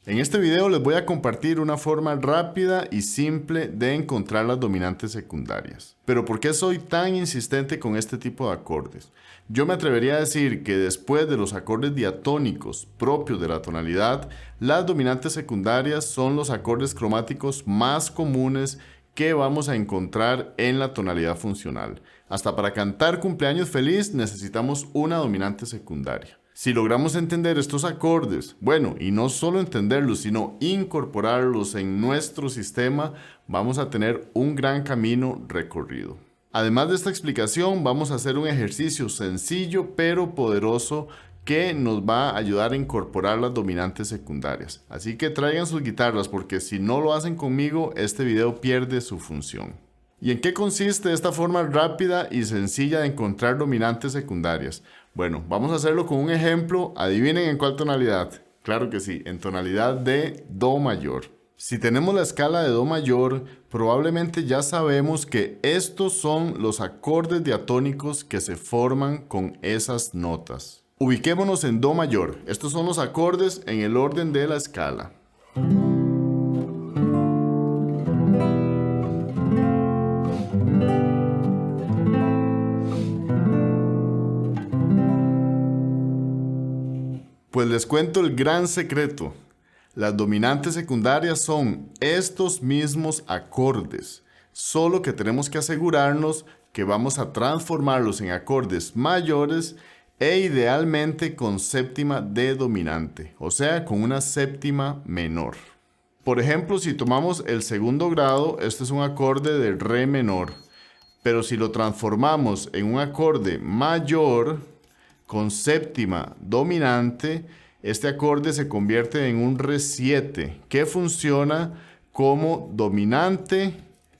En este video les voy a compartir una forma rápida y simple de encontrar las dominantes secundarias. Pero ¿por qué soy tan insistente con este tipo de acordes? Yo me atrevería a decir que después de los acordes diatónicos propios de la tonalidad, las dominantes secundarias son los acordes cromáticos más comunes que vamos a encontrar en la tonalidad funcional. Hasta para cantar cumpleaños feliz necesitamos una dominante secundaria. Si logramos entender estos acordes, bueno, y no solo entenderlos, sino incorporarlos en nuestro sistema, vamos a tener un gran camino recorrido. Además de esta explicación, vamos a hacer un ejercicio sencillo pero poderoso que nos va a ayudar a incorporar las dominantes secundarias. Así que traigan sus guitarras porque si no lo hacen conmigo, este video pierde su función. ¿Y en qué consiste esta forma rápida y sencilla de encontrar dominantes secundarias? Bueno, vamos a hacerlo con un ejemplo. Adivinen en cuál tonalidad. Claro que sí, en tonalidad de Do mayor. Si tenemos la escala de Do mayor, probablemente ya sabemos que estos son los acordes diatónicos que se forman con esas notas. Ubiquémonos en Do mayor. Estos son los acordes en el orden de la escala. Pues les cuento el gran secreto. Las dominantes secundarias son estos mismos acordes, solo que tenemos que asegurarnos que vamos a transformarlos en acordes mayores e idealmente con séptima de dominante, o sea, con una séptima menor. Por ejemplo, si tomamos el segundo grado, este es un acorde de re menor, pero si lo transformamos en un acorde mayor con séptima dominante, este acorde se convierte en un re7 que funciona como dominante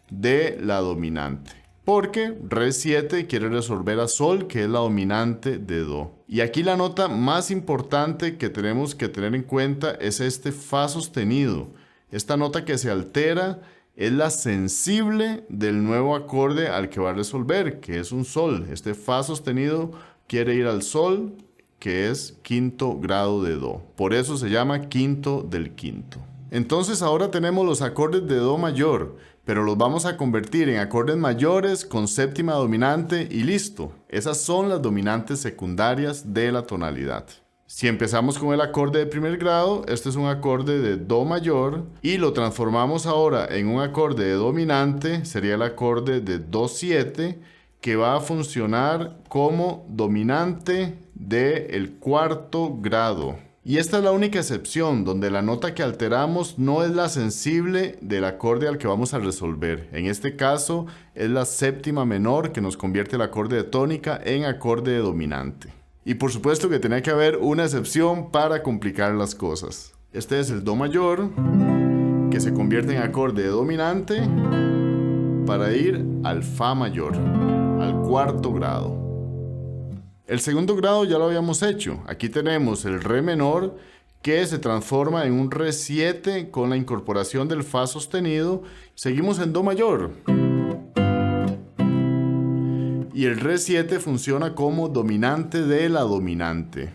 de la dominante. Porque re7 quiere resolver a sol, que es la dominante de do. Y aquí la nota más importante que tenemos que tener en cuenta es este fa sostenido. Esta nota que se altera es la sensible del nuevo acorde al que va a resolver, que es un sol. Este fa sostenido quiere ir al sol, que es quinto grado de do. Por eso se llama quinto del quinto. Entonces ahora tenemos los acordes de do mayor, pero los vamos a convertir en acordes mayores con séptima dominante y listo. Esas son las dominantes secundarias de la tonalidad. Si empezamos con el acorde de primer grado, este es un acorde de do mayor y lo transformamos ahora en un acorde de dominante, sería el acorde de do7, que va a funcionar como dominante del cuarto grado. Y esta es la única excepción, donde la nota que alteramos no es la sensible del acorde al que vamos a resolver. En este caso es la séptima menor que nos convierte el acorde de tónica en acorde de dominante. Y por supuesto que tenía que haber una excepción para complicar las cosas. Este es el do mayor, que se convierte en acorde de dominante para ir al fa mayor, al cuarto grado. El segundo grado ya lo habíamos hecho. Aquí tenemos el re menor que se transforma en un re7 con la incorporación del fa sostenido. Seguimos en do mayor. Y el re7 funciona como dominante de la dominante.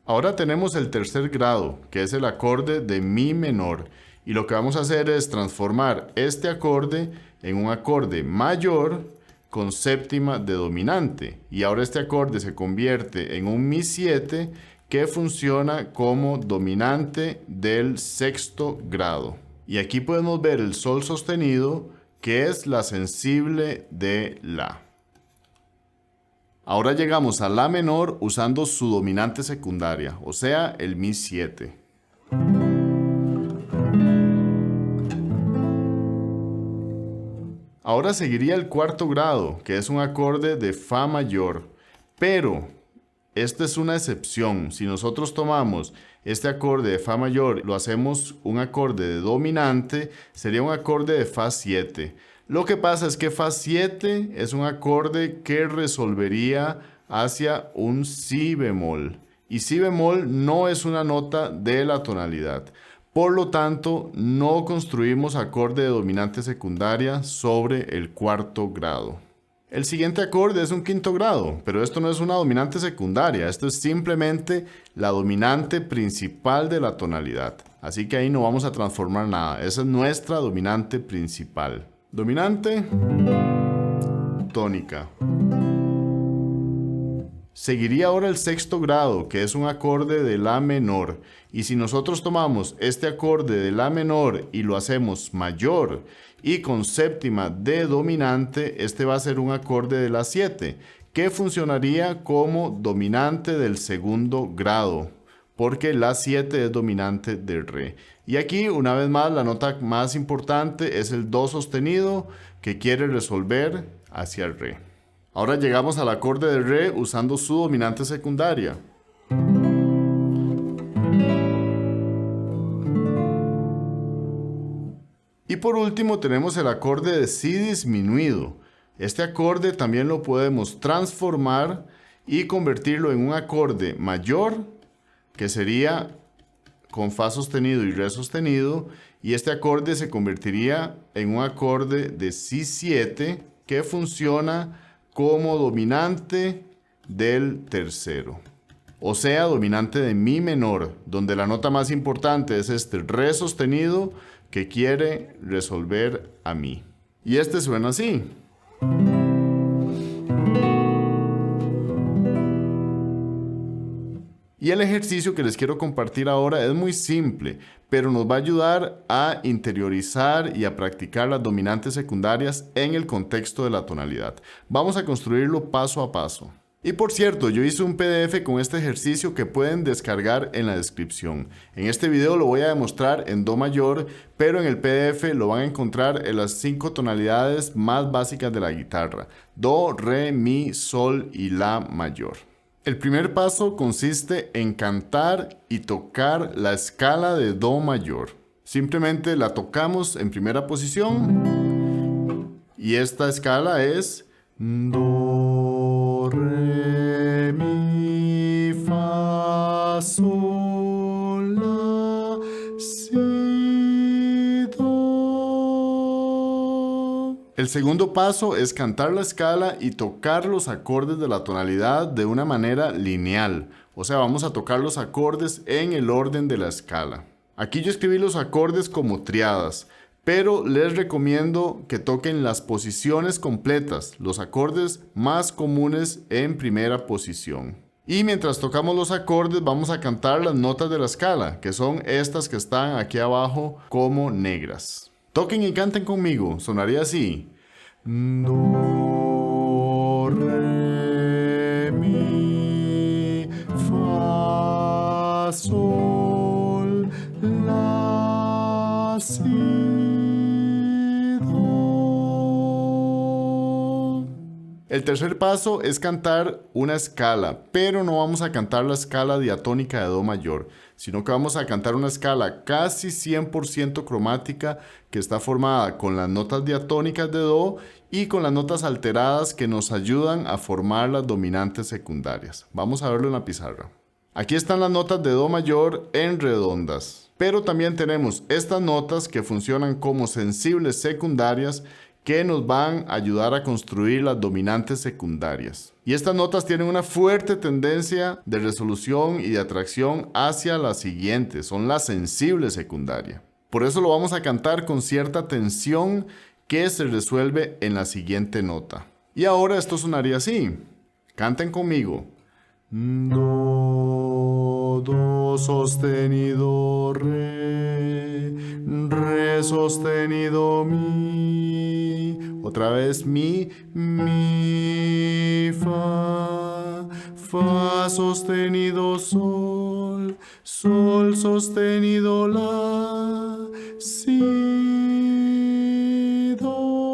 Ahora tenemos el tercer grado, que es el acorde de mi menor. Y lo que vamos a hacer es transformar este acorde en un acorde mayor con séptima de dominante. Y ahora este acorde se convierte en un mi7 que funciona como dominante del sexto grado. Y aquí podemos ver el sol sostenido, que es la sensible de la. Ahora llegamos a la menor usando su dominante secundaria, o sea, el mi7. Ahora seguiría el cuarto grado, que es un acorde de fa mayor, pero esta es una excepción. Si nosotros tomamos este acorde de fa mayor, lo hacemos un acorde de dominante, sería un acorde de fa 7. Lo que pasa es que fa 7 es un acorde que resolvería hacia un si bemol. Y si bemol no es una nota de la tonalidad. Por lo tanto, no construimos acorde de dominante secundaria sobre el cuarto grado. El siguiente acorde es un quinto grado, pero esto no es una dominante secundaria, esto es simplemente la dominante principal de la tonalidad. Así que ahí no vamos a transformar nada, esa es nuestra dominante principal. Dominante, tónica. Seguiría ahora el sexto grado, que es un acorde de la menor. Y si nosotros tomamos este acorde de la menor y lo hacemos mayor y con séptima de dominante, este va a ser un acorde de la 7, que funcionaría como dominante del segundo grado, porque la 7 es dominante del re. Y aquí, una vez más, la nota más importante es el do sostenido, que quiere resolver hacia el re. Ahora llegamos al acorde de re usando su dominante secundaria. Y por último tenemos el acorde de si disminuido. Este acorde también lo podemos transformar y convertirlo en un acorde mayor, que sería con fa sostenido y re sostenido, y este acorde se convertiría en un acorde de si 7 que funciona como dominante del tercero, o sea, dominante de mi menor, donde la nota más importante es este re sostenido que quiere resolver a mi. Y este suena así. Y el ejercicio que les quiero compartir ahora es muy simple, pero nos va a ayudar a interiorizar y a practicar las dominantes secundarias en el contexto de la tonalidad. Vamos a construirlo paso a paso. Y por cierto, yo hice un PDF con este ejercicio que pueden descargar en la descripción. En este video lo voy a demostrar en do mayor, pero en el PDF lo van a encontrar en las 5 tonalidades más básicas de la guitarra: do, re, mi, sol y la mayor. El primer paso consiste en cantar y tocar la escala de do mayor. Simplemente la tocamos en primera posición y esta escala es do, re, mi, fa, sol, la, si, do. El segundo paso es cantar la escala y tocar los acordes de la tonalidad de una manera lineal. O sea, vamos a tocar los acordes en el orden de la escala. Aquí yo escribí los acordes como triadas, pero les recomiendo que toquen las posiciones completas, los acordes más comunes en primera posición. Y mientras tocamos los acordes vamos a cantar las notas de la escala, que son estas que están aquí abajo como negras. Toquen y canten conmigo, sonaría así. Do, re, mi, fa, sol, la, si, do. El tercer paso es cantar una escala, pero no vamos a cantar la escala diatónica de do mayor, sino que vamos a cantar una escala casi 100% cromática que está formada con las notas diatónicas de do y con las notas alteradas que nos ayudan a formar las dominantes secundarias. Vamos a verlo en la pizarra. Aquí están las notas de do mayor en redondas, pero también tenemos estas notas que funcionan como sensibles secundarias que nos van a ayudar a construir las dominantes secundarias. Y estas notas tienen una fuerte tendencia de resolución y de atracción hacia la siguiente, son la sensible secundaria. Por eso lo vamos a cantar con cierta tensión que se resuelve en la siguiente nota. Y ahora esto sonaría así. Canten conmigo. Do, do sostenido, re, re sostenido, mi. Otra vez mi, mi, fa, fa sostenido, sol, sol sostenido, la, si, do.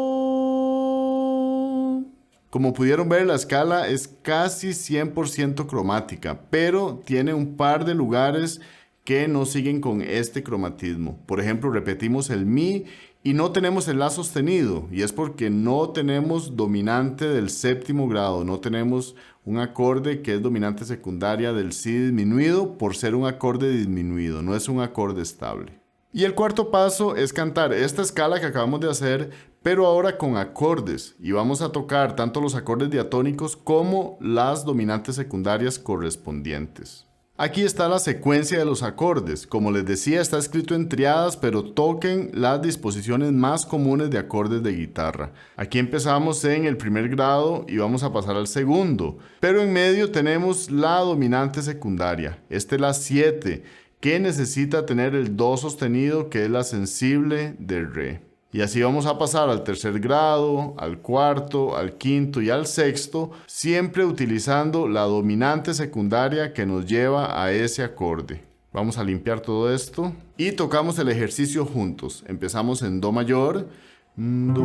Como pudieron ver, la escala es casi 100% cromática, pero tiene un par de lugares que no siguen con este cromatismo. Por ejemplo, repetimos el mi y no tenemos el la sostenido, y es porque no tenemos dominante del séptimo grado, no tenemos un acorde que es dominante secundaria del si disminuido por ser un acorde disminuido, no es un acorde estable. Y el cuarto paso es cantar esta escala que acabamos de hacer, pero ahora con acordes, y vamos a tocar tanto los acordes diatónicos como las dominantes secundarias correspondientes. Aquí está la secuencia de los acordes. Como les decía, está escrito en triadas, pero toquen las disposiciones más comunes de acordes de guitarra. Aquí empezamos en el primer grado y vamos a pasar al segundo. Pero en medio tenemos la dominante secundaria. Esta es la 7, que necesita tener el do sostenido, que es la sensible de re. Y así vamos a pasar al tercer grado, al cuarto, al quinto y al sexto, siempre utilizando la dominante secundaria que nos lleva a ese acorde. Vamos a limpiar todo esto y tocamos el ejercicio juntos. Empezamos en do mayor, do,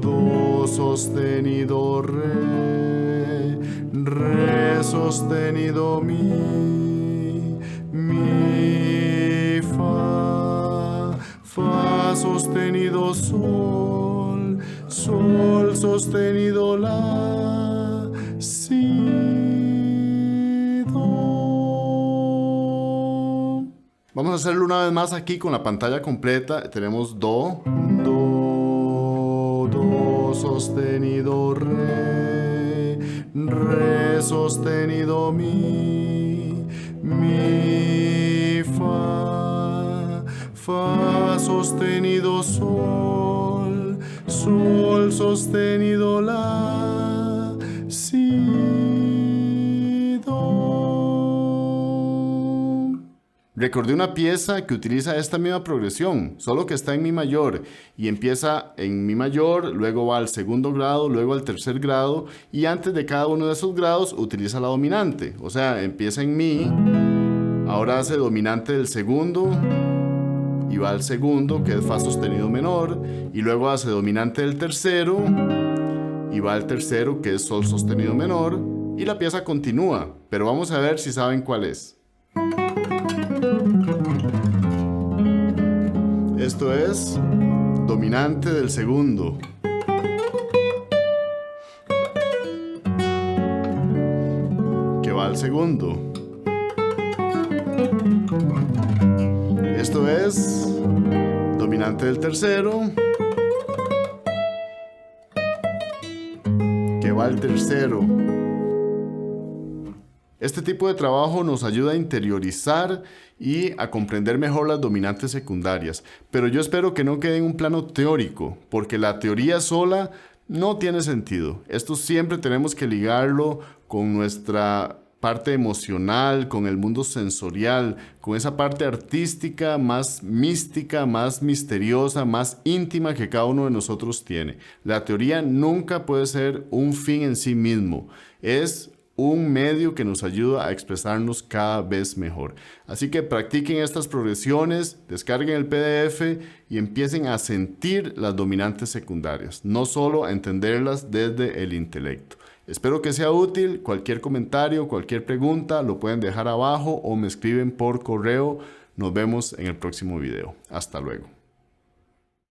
do sostenido, re sostenido, mi, fa, fa sostenido, sol, sol sostenido, la, si, do. Vamos a hacerlo una vez más aquí con la pantalla completa. Tenemos do, do, do sostenido, re, re sostenido, mi, fa, fa sostenido, sol, sol sostenido, la, si, do. Recordé una pieza que utiliza esta misma progresión, solo que está en mi mayor y empieza en mi mayor, luego va al segundo grado, luego al tercer grado y antes de cada uno de esos grados utiliza la dominante. O sea, empieza en mi, ahora hace dominante del segundo y va al segundo, que es fa sostenido menor, y luego hace dominante del tercero y va al tercero, que es sol sostenido menor, y la pieza continúa, pero vamos a ver si saben cuál es. Esto es dominante del segundo. Que va al segundo. Esto es dominante del tercero. Que va al tercero. Este tipo de trabajo nos ayuda a interiorizar y a comprender mejor las dominantes secundarias, pero yo espero que no quede en un plano teórico, porque la teoría sola no tiene sentido. Esto siempre tenemos que ligarlo con nuestra parte emocional, con el mundo sensorial, con esa parte artística más mística, más misteriosa, más íntima que cada uno de nosotros tiene. La teoría nunca puede ser un fin en sí mismo. Es un medio que nos ayuda a expresarnos cada vez mejor. Así que practiquen estas progresiones, descarguen el PDF y empiecen a sentir las dominantes secundarias, no solo a entenderlas desde el intelecto. Espero que sea útil. Cualquier comentario, cualquier pregunta lo pueden dejar abajo o me escriben por correo. Nos vemos en el próximo video. Hasta luego.